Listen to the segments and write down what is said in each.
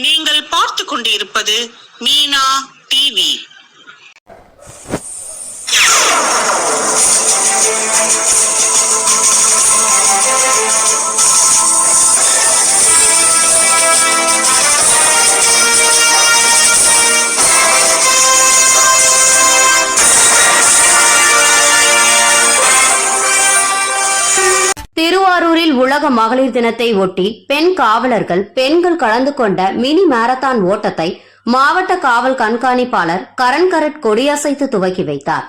நீங்கள் பார்த்து கொண்டிருப்பது மீனா டிவி. திருவாரூரில் உலக மகளிர் தினத்தை ஒட்டி பெண் காவலர்கள் பெண்கள் கலந்து கொண்ட மினி மாரத்தான் ஓட்டத்தை மாவட்ட காவல் கண்காணிப்பாளர் கரண்கரட் கொடியசைத்து துவக்கி வைத்தார்.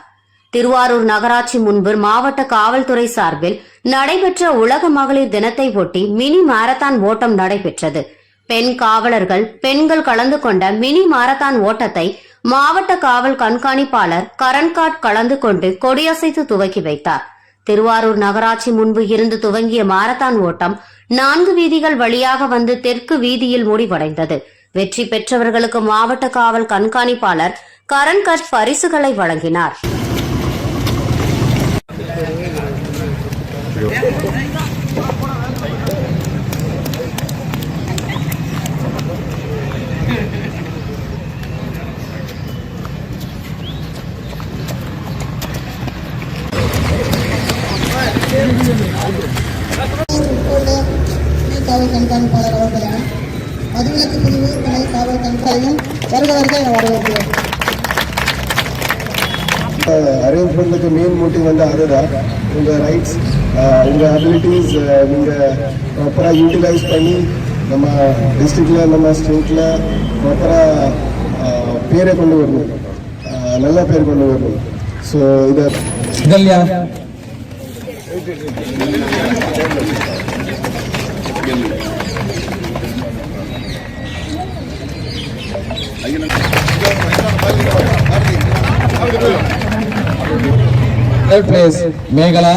திருவாரூர் நகராட்சி முன்பு மாவட்ட காவல்துறை சார்பில் நடைபெற்ற உலக மகளிர் தினத்தை ஒட்டி மினி மாரத்தான் ஓட்டம் நடைபெற்றது. பெண் காவலர்கள் பெண்கள் கலந்து கொண்ட மினி மாரத்தான் ஓட்டத்தை மாவட்ட காவல் கண்காணிப்பாளர் கரண்காட் கலந்து கொண்டு கொடியசைத்து துவக்கி வைத்தார். திருவாரூர் நகராட்சி முன்பு இருந்து துவங்கிய மாரத்தான் ஓட்டம் 4 வீதிகள் வழியாக வந்து தெற்கு வீதியில் முடிவடைந்தது. வெற்றி பெற்றவர்களுக்கு மாவட்ட காவல் கண்காணிப்பாளர் கரண்கட் பரிசுகளை வழங்கினார். காவல் கண்காணிப்பாளர் அவர்களையும் மதுவிலக்கு பிரிவு துணை காவல் கண்காணியும் வருக வரவேற்கிறோம். அரேஞ்ச்மெண்ட்டுக்கு மெயின் மோட்டிவ் வந்து அதுதான். உங்கள் ரைட்ஸ், உங்கள் அபிலிட்டிஸ் நீங்கள் ப்ராப்பராக யூட்டிலைஸ் பண்ணி நம்ம டிஸ்ட்ரிக்டில் நம்ம ஸ்டேட்டில் ப்ராப்பராக பேரை கொண்டு வரணும், நல்ல பேர் கொண்டு வரணும். ஸோ இதை Third place, Meghala.